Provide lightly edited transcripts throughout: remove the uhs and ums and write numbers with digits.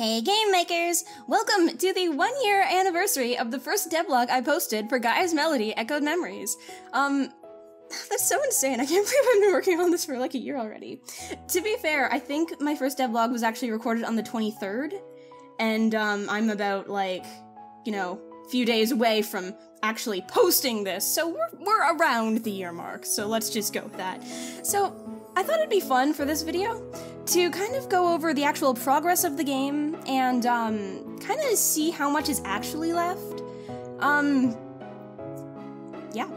Hey game makers! Welcome to the 1-year anniversary of the first devlog I posted for Gaia's Melody Echoed Memories. That's so insane. I can't believe I've been working on this for like a year already. To be fair, I think my first devlog was actually recorded on the 23rd, and I'm about like, you know, a few days away from actually posting this, so we're around the year mark, so let's just go with that. So, I thought it'd be fun for this video to kind of go over the actual progress of the game and kind of see how much is actually left. Yeah.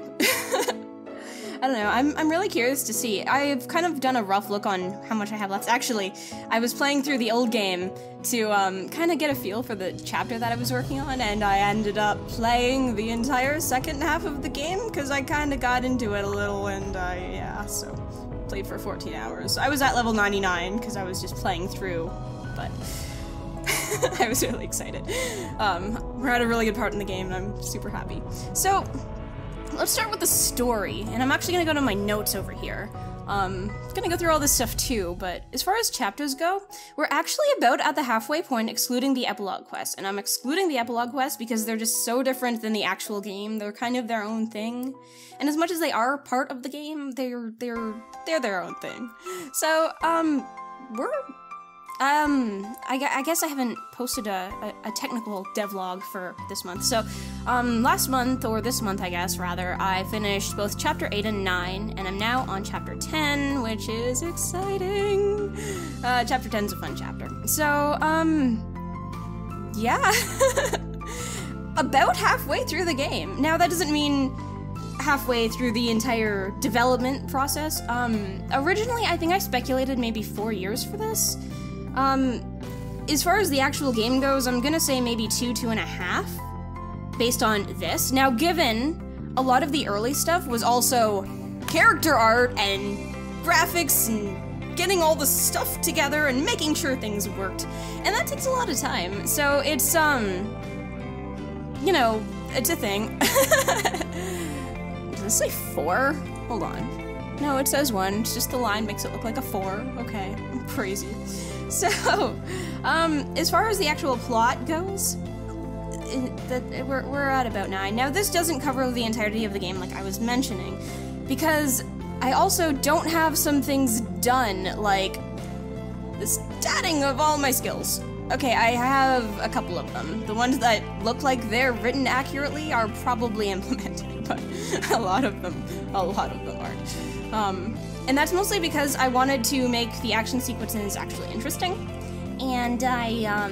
I don't know, I'm really curious to see. I've kind of done a rough look on how much I have left. Actually, I was playing through the old game to kind of get a feel for the chapter that I was working on, and I ended up playing the entire second half of the game because I kind of got into it a little, and yeah, so played for 14 hours. I was at level 99 because I was just playing through, but I was really excited. We're at a really good part in the game, and I'm super happy. So, let's start with the story, and I'm actually gonna go to my notes over here. Gonna go through all this stuff too, but as far as chapters go, we're actually about at the halfway point, excluding the epilogue quest, and I'm excluding the epilogue quest because they're just so different than the actual game. They're kind of their own thing, and as much as they are part of the game, they're their own thing. So, I guess I haven't posted a technical devlog for this month. So, last month, or this month I guess, rather, I finished both Chapter 8 and 9, and I'm now on Chapter 10, which is exciting! Chapter 10's a fun chapter. So, yeah. About halfway through the game. Now, that doesn't mean halfway through the entire development process. Originally, I think I speculated maybe 4 years for this. As far as the actual game goes, I'm gonna say maybe 2.5, based on this. Now, given a lot of the early stuff was also character art and graphics and getting all the stuff together and making sure things worked, and that takes a lot of time. So it's, you know, it's a thing. Does this say 4? Hold on. No, it says 1. It's just the line makes it look like a 4. Okay, I'm crazy. So, as far as the actual plot goes, we're at about 9. Now, this doesn't cover the entirety of the game like I was mentioning, because I also don't have some things done, like the statting of all my skills. Okay, I have a couple of them. The ones that look like they're written accurately are probably implemented, but a lot of them aren't. And that's mostly because I wanted to make the action sequences actually interesting, and I,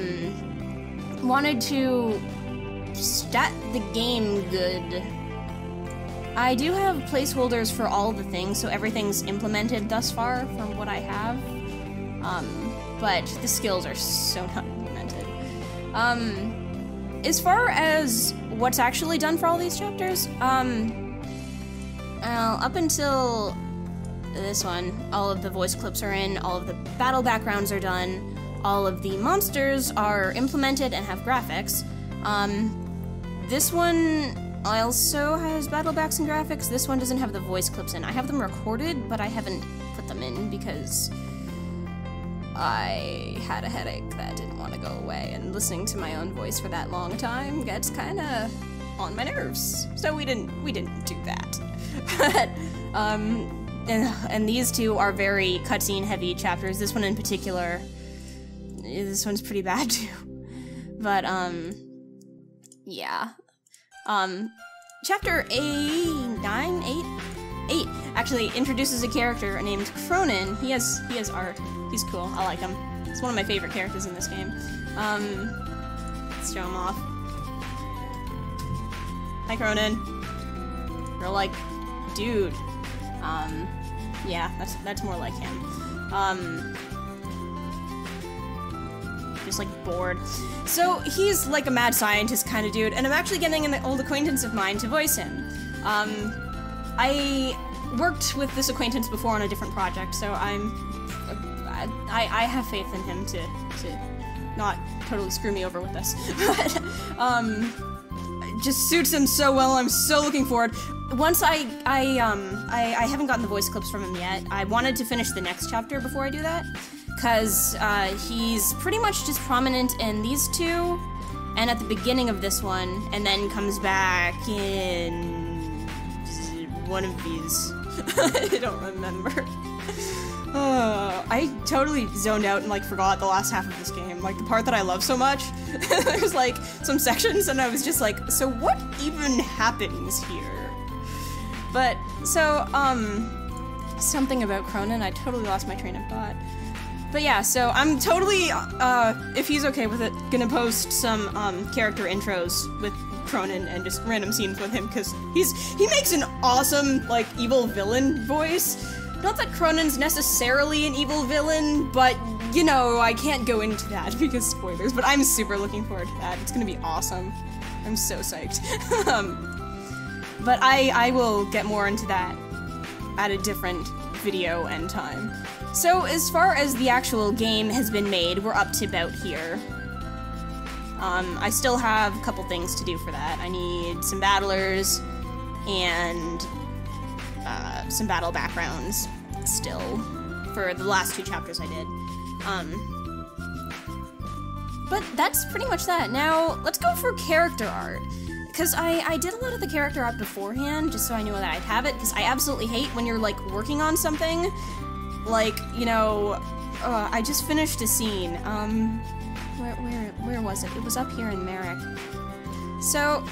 wanted to stat the game good. I do have placeholders for all the things, so everything's implemented thus far from what I have, but the skills are so not implemented. As far as what's actually done for all these chapters, up until this one, all of the voice clips are in, all of the battle backgrounds are done, all of the monsters are implemented and have graphics. This one also has battle backs and graphics. This one doesn't have the voice clips in. I have them recorded, but I haven't put them in because I had a headache that didn't want to go away, and listening to my own voice for that long time gets kinda on my nerves. So we didn't do that. But, and these two are very cutscene heavy chapters. This one in particular, this one's pretty bad too. But, yeah. Chapter 8 actually introduces a character named Cronin. He has art. He's cool. I like him. He's one of my favorite characters in this game. Let's show him off. Hi, Cronin. You're like, dude. Yeah, that's more like him. Just like bored. So he's like a mad scientist kind of dude, and I'm actually getting an old acquaintance of mine to voice him. I worked with this acquaintance before on a different project, so I have faith in him to not totally screw me over with this. But, it just suits him so well. I'm so looking forward. Once I haven't gotten the voice clips from him yet. I wanted to finish the next chapter before I do that, because he's pretty much just prominent in these two, and at the beginning of this one, and then comes back in one of these. I don't remember. I totally zoned out and like forgot the last half of this game, like the part that I love so much. There's like some sections and I was just like, so what even happens here? But so something about Cronin, I totally lost my train of thought. But yeah, so I'm totally if he's okay with it, gonna post some character intros with Cronin and just random scenes with him, because he makes an awesome like evil villain voice. Not that Cronin's necessarily an evil villain, but, you know, I can't go into that because spoilers, but I'm super looking forward to that. It's gonna be awesome. I'm so psyched. But I will get more into that at a different video and time. So, as far as the actual game has been made, we're up to about here. I still have a couple things to do for that. I need some battlers, and some battle backgrounds still for the last 2 chapters I did. But that's pretty much that. Now, let's go for character art. Because I did a lot of the character art beforehand, just so I knew that I'd have it, because I absolutely hate when you're, like, working on something. Like, you know, I just finished a scene. Where was it? It was up here in Merrick. So,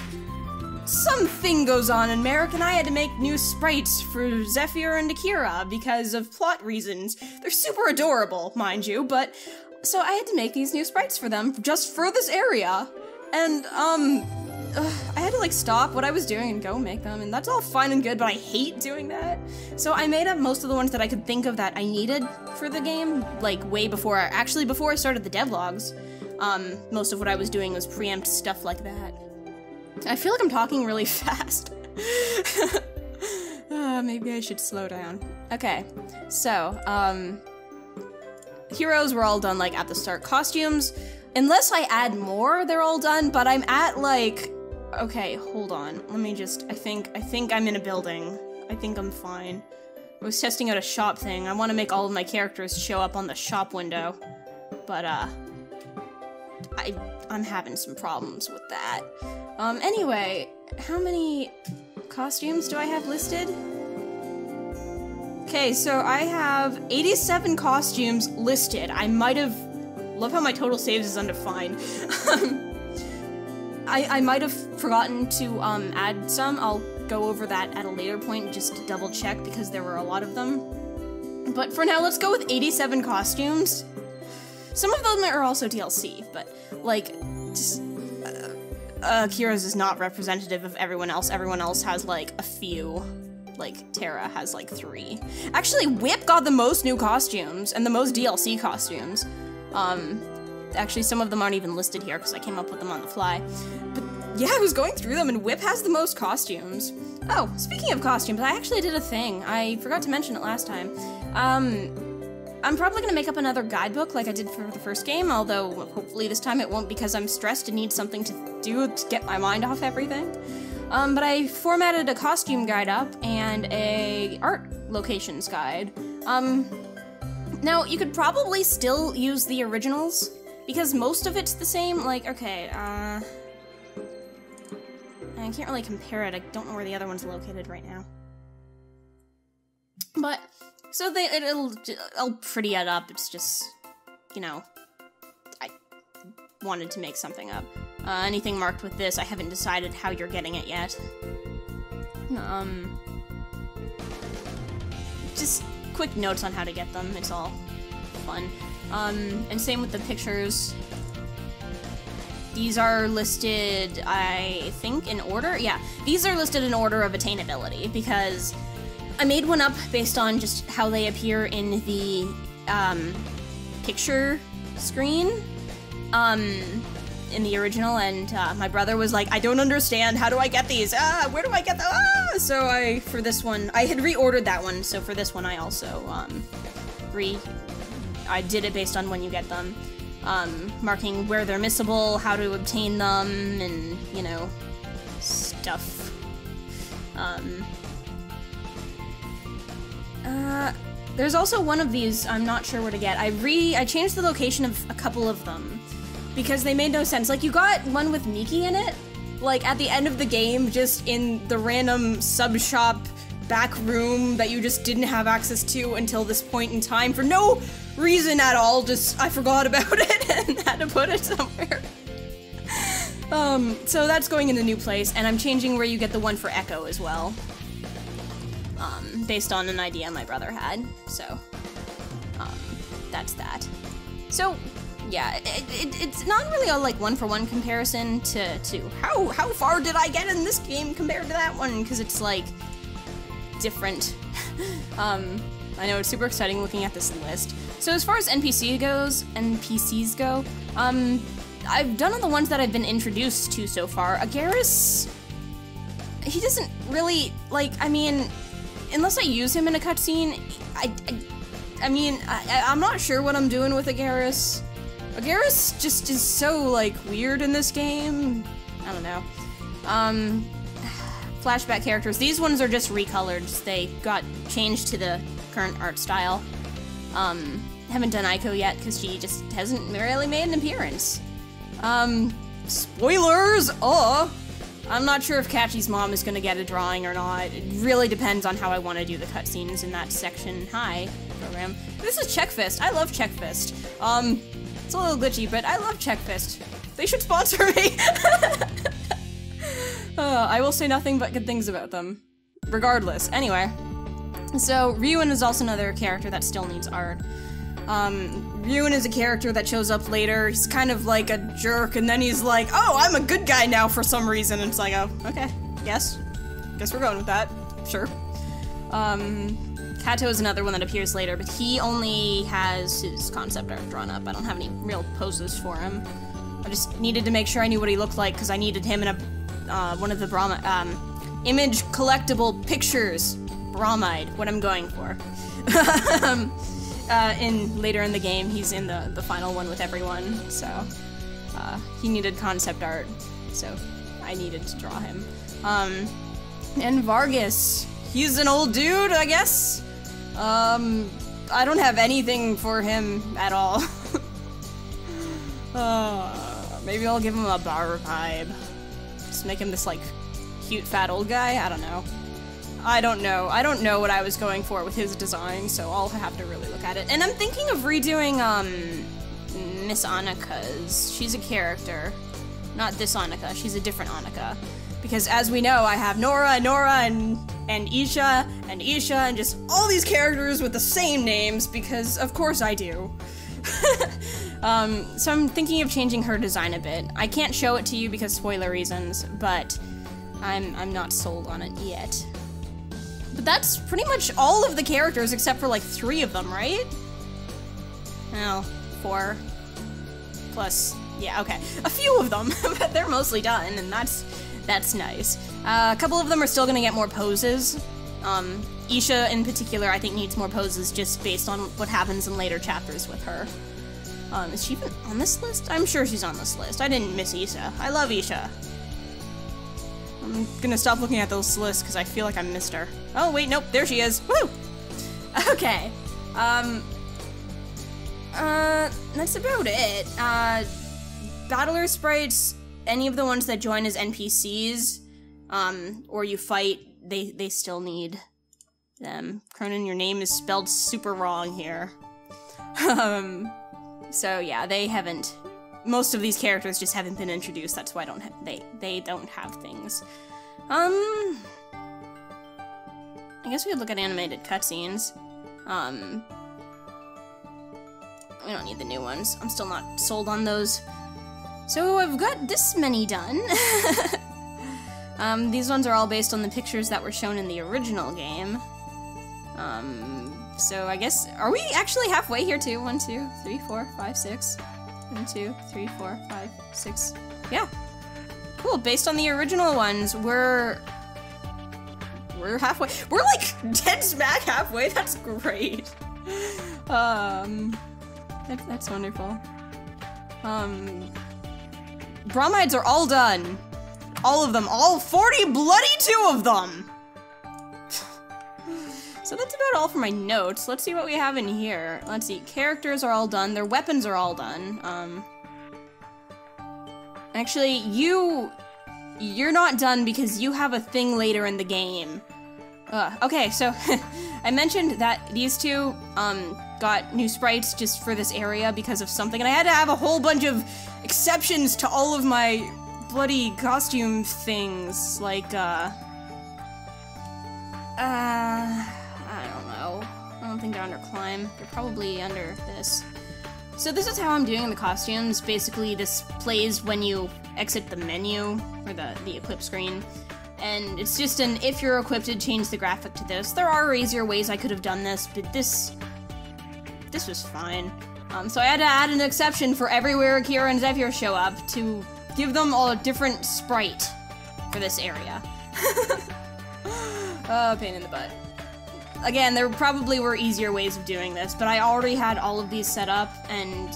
something goes on in Merrick, and I had to make new sprites for Zephyr and Akira because of plot reasons. They're super adorable, mind you, but so I had to make these new sprites for them just for this area. And I had to like stop what I was doing and go make them, and that's all fine and good, but I hate doing that. So I made up most of the ones that I could think of that I needed for the game, like way before I started the devlogs. Most of what I was doing was preempt stuff like that. I feel like I'm talking really fast. Maybe I should slow down. Okay, so, heroes were all done, like, at the start. Costumes, unless I add more, they're all done, but I'm at, like... Okay, hold on. Let me just... I think I'm in a building. I think I'm fine. I was testing out a shop thing. I want to make all of my characters show up on the shop window. But, I'm having some problems with that. Anyway, how many costumes do I have listed? Okay, so I have 87 costumes listed. I might have... Love how my total saves is undefined. I might have forgotten to add some. I'll go over that at a later point just to double check because there were a lot of them. But for now, let's go with 87 costumes. Some of them are also DLC, but, like, just... Kira's is not representative of everyone else. Everyone else has, like, a few. Like, Terra has, like, 3. Actually, Whip got the most new costumes, and the most DLC costumes. Actually, some of them aren't even listed here, because I came up with them on the fly. But, yeah, I was going through them, and Whip has the most costumes. Oh, speaking of costumes, I actually did a thing. I forgot to mention it last time. I'm probably gonna make up another guidebook like I did for the first game, although hopefully this time it won't because I'm stressed and need something to do to get my mind off everything. But I formatted a costume guide up and a art locations guide. Now, you could probably still use the originals, because most of it's the same. Like, okay, I can't really compare it. I don't know where the other one's located right now. But... So I'll pretty it up, it's just, you know, I wanted to make something up. Anything marked with this, I haven't decided how you're getting it yet. Just quick notes on how to get them, it's all fun. And same with the pictures. These are listed, I think, in order? Yeah, these are listed in order of attainability, because... I made one up based on just how they appear in the, picture screen, in the original, and, my brother was like, I don't understand, how do I get these? Where do I get them? So for this one, I had reordered that one, so for this one I also, I did it based on when you get them, marking where they're missable, how to obtain them, and, you know, stuff. There's also one of these I'm not sure where to get. I changed the location of a couple of them because they made no sense. Like, you got one with Miki in it, like at the end of the game, just in the random sub-shop back room that you just didn't have access to until this point in time for no reason at all. Just, I forgot about it and had to put it somewhere. So that's going in a new place, and I'm changing where you get the one for Echo as well. Based on an idea my brother had, so, that's that. So, yeah, it's not really a, like, one-for-one comparison to how far did I get in this game compared to that one, because it's, like, different. I know, it's super exciting looking at this list. So as far as NPCs go, I've done all the ones that I've been introduced to so far. Agaris, he doesn't really, like, I mean, unless I use him in a cutscene, I'm not sure what I'm doing with Agaris. Agaris just is so, like, weird in this game. I don't know. Flashback characters. These ones are just recolored. They got changed to the current art style. Haven't done Aiko yet, because she just hasn't really made an appearance. Spoilers! I'm not sure if Kachi's mom is gonna get a drawing or not. It really depends on how I want to do the cutscenes in that section. Hi, program. This is Checkfist. I love Checkfist. It's a little glitchy, but I love Checkfist. They should sponsor me! I will say nothing but good things about them. Regardless. Anyway. So, Ryuin is also another character that still needs art. Ryuin is a character that shows up later. He's kind of like a jerk, and then he's like, oh, I'm a good guy now for some reason. And it's like, oh, okay. Guess we're going with that. Sure. Kato is another one that appears later, but he only has his concept art drawn up. I don't have any real poses for him. I just needed to make sure I knew what he looked like, because I needed him in a, one of the image collectible pictures. Bromide, what I'm going for. Later in the game, he's in the final one with everyone, so he needed concept art, so I needed to draw him. And Vargas, he's an old dude, I guess. I don't have anything for him at all. Maybe I'll give him a bar vibe. Just make him this, like, cute fat old guy? I don't know. I don't know what I was going for with his design, so I'll have to really look at it. And I'm thinking of redoing, Miss Annika's. She's a character. Not this Annika, she's a different Annika. Because as we know, I have Nora, and Isha, and just all these characters with the same names, because of course I do. So I'm thinking of changing her design a bit. I can't show it to you because spoiler reasons, but I'm not sold on it yet. But that's pretty much all of the characters except for like 3 of them, right? No, 4 plus, yeah, okay. A few of them, but they're mostly done, and that's nice. A couple of them are still gonna get more poses. Isha in particular I think needs more poses just based on what happens in later chapters with her. Is she even on this list? I'm sure she's on this list. I didn't miss Isha. I love Isha. I'm gonna stop looking at those lists because I feel like I missed her. Oh wait, nope, there she is. Woo! Okay. That's about it. Battler sprites, any of the ones that join as NPCs, or you fight, they still need them. Cronin, your name is spelled super wrong here. So yeah, they haven't. Most of these characters just haven't been introduced. That's why they don't have things. I guess we could look at animated cutscenes. We don't need the new ones. I'm still not sold on those. So I've got this many done. These ones are all based on the pictures that were shown in the original game. So I guess, are we actually halfway here too? 1, 2, 3, 4, 5, 6. 1, 2, 3, 4, 5, 6. Yeah. Cool, based on the original ones, we're halfway. We're like dead smack halfway, that's great. That's wonderful. Bromides are all done. All of them, all 40 bloody 2 of them! So that's about all for my notes. Let's see what we have in here. Let's see, characters are all done. Their weapons are all done. Actually, you're not done because you have a thing later in the game. Okay, so I mentioned that these two, got new sprites just for this area because of something, and I had to have a whole bunch of exceptions to all of my bloody costume things, like, I don't know. I don't think they're under climb. They're probably under this. So this is how I'm doing the costumes. Basically, this plays when you exit the menu, or the equip screen. And it's just an, if you're equipped, to change the graphic to this. There are easier ways I could have done this, but this was fine. So I had to add an exception for everywhere Akira and Zephyr show up to give them a different sprite for this area. Oh, pain in the butt. Again, there probably were easier ways of doing this, but I already had all of these set up, and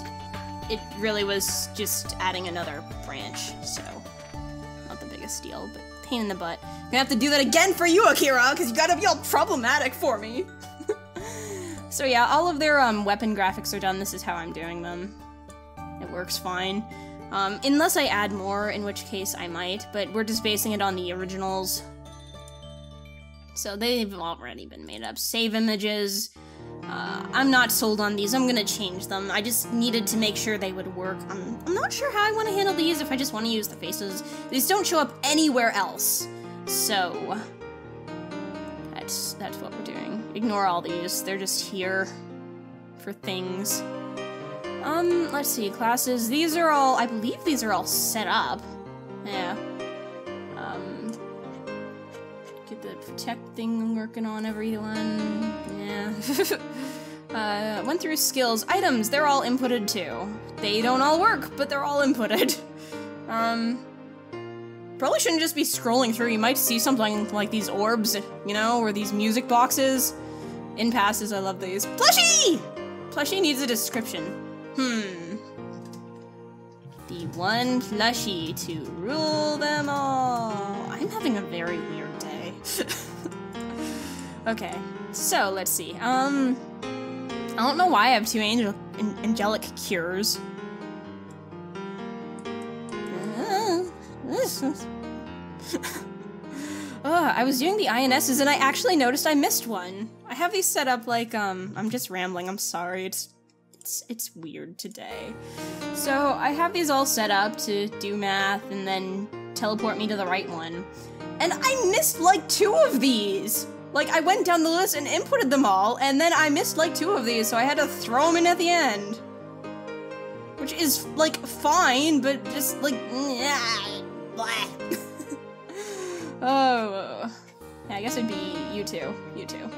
it really was just adding another branch, so not the biggest deal, but pain in the butt. I'm gonna have to do that again for you, Akira, because you gotta be all problematic for me. So yeah, all of their weapon graphics are done. This is how I'm doing them. It works fine. Unless I add more, in which case I might, but we're just basing it on the originals. So they've already been made up. Save images. I'm not sold on these. I'm gonna change them. I just needed to make sure they would work. I'm not sure how I want to handle these, if I just want to use the faces. These don't show up anywhere else. So that's what we're doing. Ignore all these. They're just here for things. Let's see, classes. These are all, I believe these are all set up. Yeah. Get the protect thing I'm working on, everyone. Yeah. Went through skills. Items, they're all inputted too. They don't all work, but they're all inputted. Probably shouldn't just be scrolling through. You might see something like these orbs, you know, or these music boxes. In passes, I love these. Plushie! Plushie needs a description. The one plushie to rule them all. I'm having a very weird day. Okay, so let's see. I don't know why I have two angelic cures. I was doing the INSs and I actually noticed I missed one. I have these set up like, I'm just rambling, I'm sorry, it's weird today. So I have these all set up to do math and then teleport me to the right one. And I missed like 2 of these! Like, I went down the list and inputted them all, and then I missed like 2 of these, so I had to throw them in at the end. Which is, like, fine, but just, like, blah. Oh. Yeah, I guess it'd be you two. You two.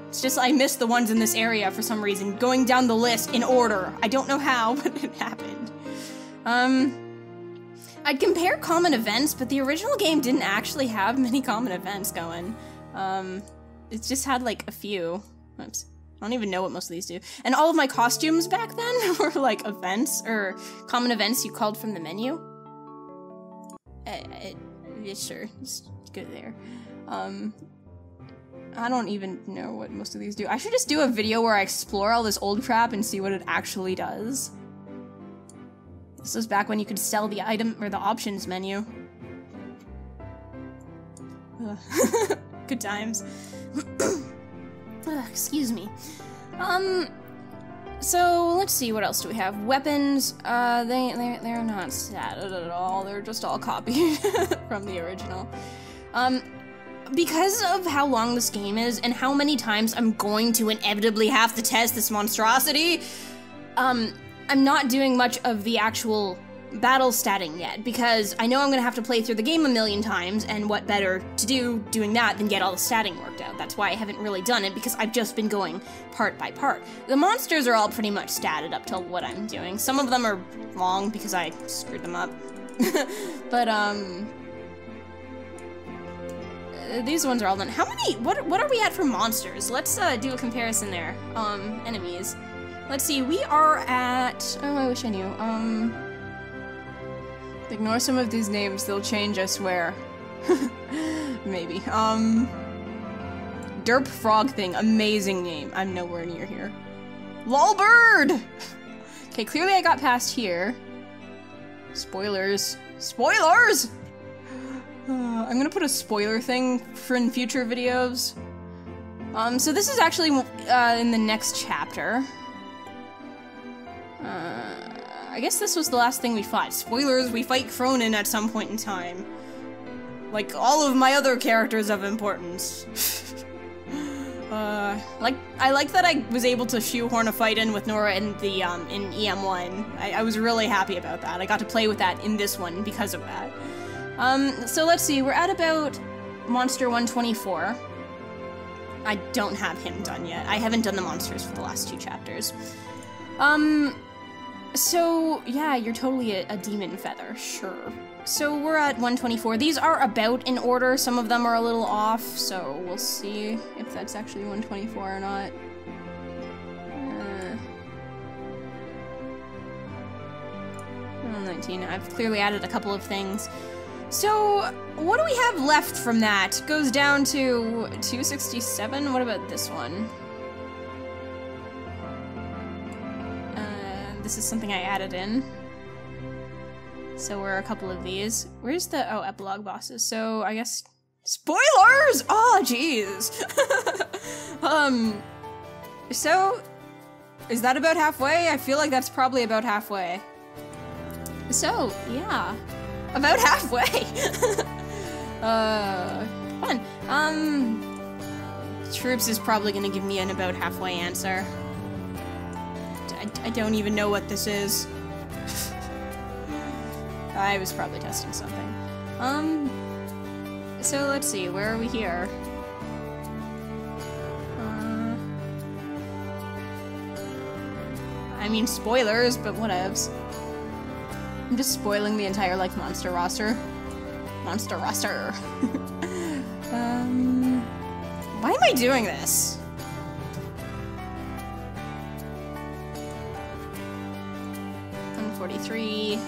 It's just I missed the ones in this area for some reason, going down the list in order. I don't know how, but it happened. I'd compare common events, but the original game didn't actually have many common events going. It just had, like, a few. Oops. I don't even know what most of these do. And all of my costumes back then were, like, events, or common events you called from the menu. Sure, just go there. I don't even know what most of these do. I should just do a video where I explore all this old crap and see what it actually does. This was back when you could sell the item, or the options menu. Good times. Excuse me. So let's see, what else do we have? Weapons, they're not statted at all. They're just all copied from the original. Because of how long this game is and how many times I'm going to inevitably have to test this monstrosity, I'm not doing much of the actual battle statting yet, because I know I'm gonna have to play through the game a million times, and what better to do doing that than get all the statting worked out. That's why I haven't really done it, because I've just been going part by part. The monsters are all pretty much statted up to what I'm doing. Some of them are long because I screwed them up. But, these ones are all done. How many, what are we at for monsters? Let's, do a comparison there. Enemies. Let's see, we are at, oh, I wish I knew, ignore some of these names, they'll change, I swear. Maybe. Derp Frog Thing, amazing name. I'm nowhere near here. Lolbird! Okay, clearly I got past here. Spoilers. Spoilers! I'm gonna put a spoiler thing for in future videos. So this is actually in the next chapter. I guess this was the last thing we fought. Spoilers, we fight Cronin at some point in time. Like all of my other characters of importance. I like that I was able to shoehorn a fight in with Nora in the, in EM1. I was really happy about that. I got to play with that in this one because of that. So let's see, we're at about Monster 124. I don't have him done yet. I haven't done the monsters for the last 2 chapters. So, yeah, you're totally a demon feather, sure. So we're at 124. These are about in order. Some of them are a little off, so we'll see if that's actually 124 or not. 19. I've clearly added a couple of things. So, what do we have left from that? Goes down to 267. What about this one? This is something I added in. So we're a couple of these. Where's the, oh, epilogue bosses. So I guess, spoilers! Oh, jeez. So, is that about halfway? I feel like that's probably about halfway. So, yeah. About halfway. Fun. Troops is probably gonna give me an about halfway answer. I don't even know what this is. I was probably testing something. So let's see, where are we here? I mean, spoilers, but whatevs. I'm just spoiling the entire, like, monster roster. Monster roster. Why am I doing this? $143.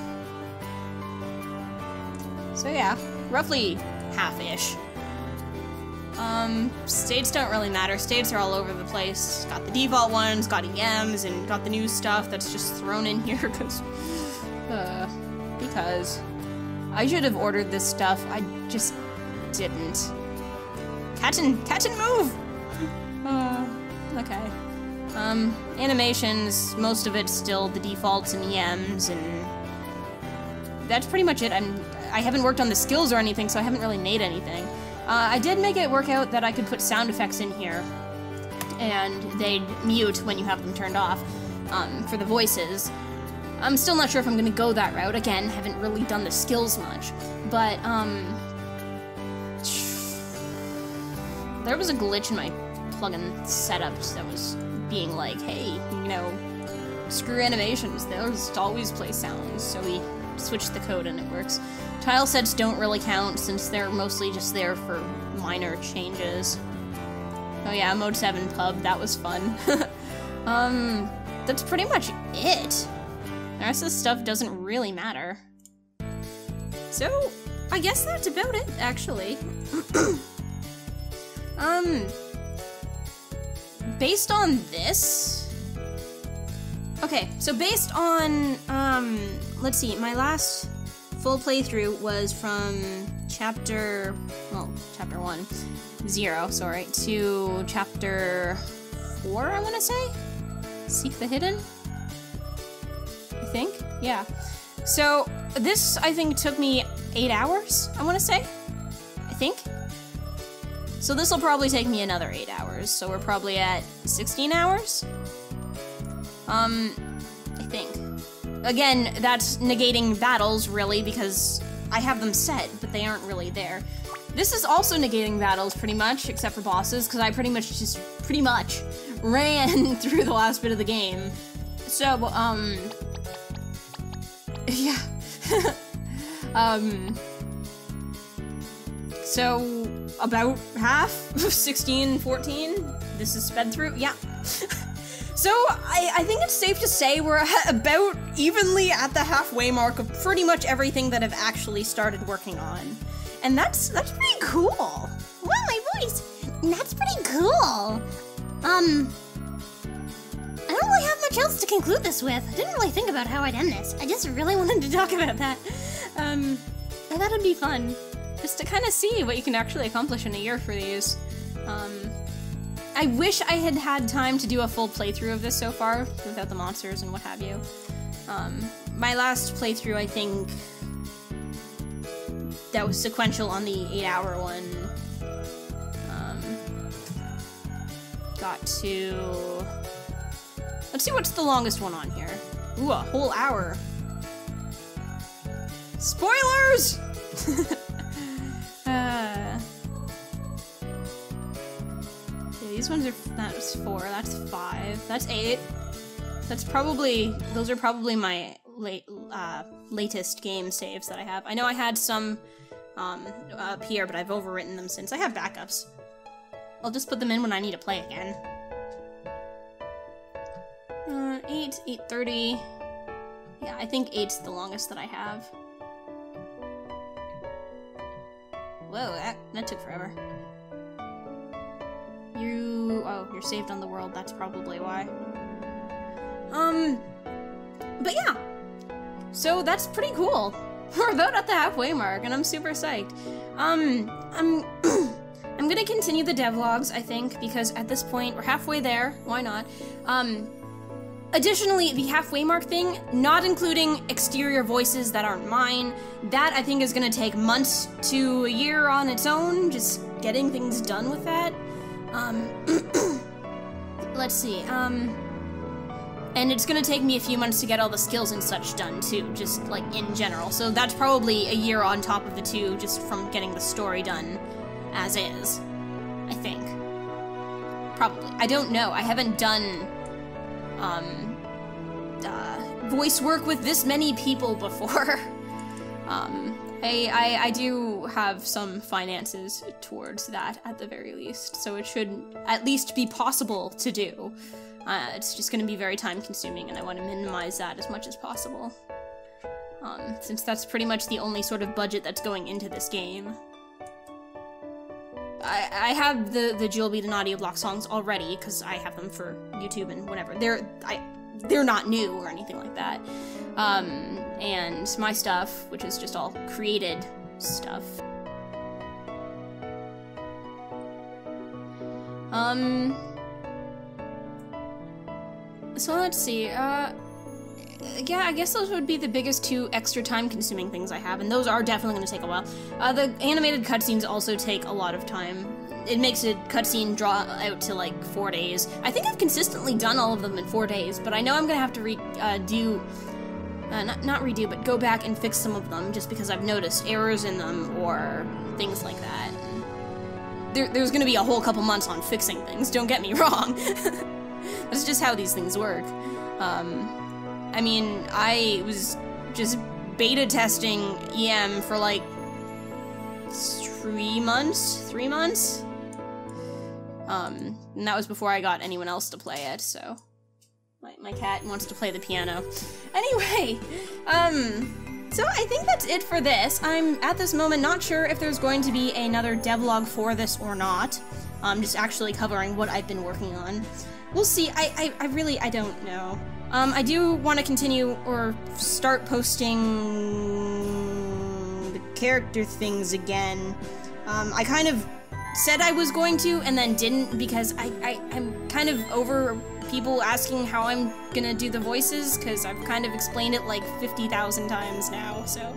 So yeah, roughly half-ish. States don't really matter. States are all over the place. Got the default ones, got EMs, and got the new stuff that's just thrown in here because I should have ordered this stuff. I just didn't. Captain, move! Okay. Animations, most of it's still the defaults and EMs, and that's pretty much it. I haven't worked on the skills or anything, so I haven't really made anything. I did make it work out that I could put sound effects in here, and they'd mute when you have them turned off, for the voices. I'm still not sure if I'm gonna go that route. Again, haven't really done the skills much, but, there was a glitch in my plugin setup that was being like, hey, you know, screw animations, they'll just always play sounds, so we switched the code and it works. Tile sets don't really count since they're mostly just there for minor changes. Oh yeah, Mode 7 pub, that was fun. That's pretty much it. The rest of the stuff doesn't really matter. So, I guess that's about it, actually. Based on this... Okay, so based on, let's see, my last full playthrough was from chapter 1, 0, sorry, to chapter 4, I want to say? Seek the Hidden? I think? Yeah. So, this, I think, took me 8 hours, I want to say? I think? So this will probably take me another 8 hours, so we're probably at 16 hours? I think. Again, that's negating battles, really, because I have them set, but they aren't really there. This is also negating battles, pretty much, except for bosses, because I pretty much ran through the last bit of the game. So, yeah. So, about half, 16, 14, this is sped through, yeah. So, I think it's safe to say we're about evenly at the halfway mark of pretty much everything that I've actually started working on. And that's pretty cool. Wow, my voice! That's pretty cool. I don't really have much else to conclude this with. I didn't really think about how I'd end this. I just really wanted to talk about that. I thought it'd be fun, just to kind of see what you can actually accomplish in a year for these. I wish I had had time to do a full playthrough of this so far, without the monsters and what have you. My last playthrough, I think, that was sequential on the 8-hour one, got to... Let's see what's the longest one on here. Ooh, a whole hour. Spoilers! Okay, these ones are... That's 4, that's 5, that's 8. That's probably... Those are probably my latest game saves that I have. I know I had some up here, but I've overwritten them since. I have backups. I'll just put them in when I need to play again. 8, 8:30. Yeah, I think 8's the longest that I have. Whoa, that took forever. Oh, you're saved on the world, that's probably why. But yeah. So that's pretty cool. We're about at the halfway mark, and I'm super psyched. I'm gonna continue the devlogs, I think, because at this point, we're halfway there, why not? Additionally, the halfway mark thing, not including exterior voices that aren't mine, that I think is gonna take months to a year on its own, just getting things done with that. Let's see, and it's gonna take me a few months to get all the skills and such done too, just like in general. So that's probably a year on top of the 2, just from getting the story done as is, I think. Probably. I don't know. I haven't done voice work with this many people before. I do have some finances towards that at the very least, so it should at least be possible to do. It's just going to be very time consuming, and I want to minimize that as much as possible. Since that's pretty much the only sort of budget that's going into this game. I have the Jewel Beat and Audio Block songs already, because I have them for YouTube and whatever. They're not new or anything like that. And my stuff, which is just all created stuff. So let's see, yeah, I guess those would be the biggest 2 extra time-consuming things I have, and those are definitely going to take a while. The animated cutscenes also take a lot of time. It makes a cutscene draw out to, like, 4 days. I think I've consistently done all of them in 4 days, but I know I'm going to have to not redo, but go back and fix some of them, just because I've noticed errors in them, or things like that. There's going to be a whole couple months on fixing things, don't get me wrong. That's just how these things work. I mean, I was just beta testing EM for like 3 months? And that was before I got anyone else to play it, so... My cat wants to play the piano. Anyway, so I think that's it for this. I'm, at this moment, not sure if there's going to be another devlog for this or not. Just actually covering what I've been working on. We'll see. I really don't know. I do want to continue or start posting the character things again. I kind of said I was going to and then didn't because I'm kind of over people asking how I'm gonna do the voices, because I've kind of explained it like 50,000 times now, so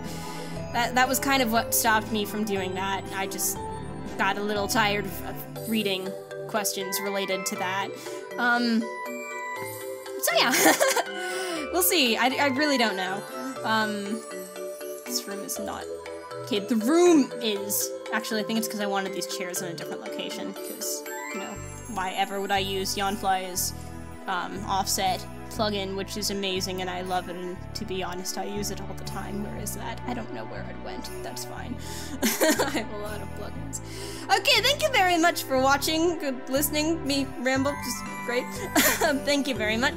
that was kind of what stopped me from doing that. I just got a little tired of reading questions related to that. So yeah, we'll see. I really don't know. This room is not... Okay, the room is... Actually, I think it's because I wanted these chairs in a different location, because, you know, why ever would I use Yawnfly's offset plugin, which is amazing and I love it, and to be honest, I use it all the time. Where is that? I don't know where it went. That's fine. I have a lot of plugins. Okay, thank you very much for watching, listening, me ramble, just great. Thank you very much.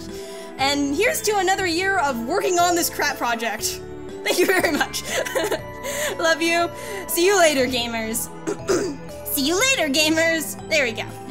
And here's to another year of working on this crap project. Thank you very much. Love you. See you later, gamers. See you later, gamers! There we go.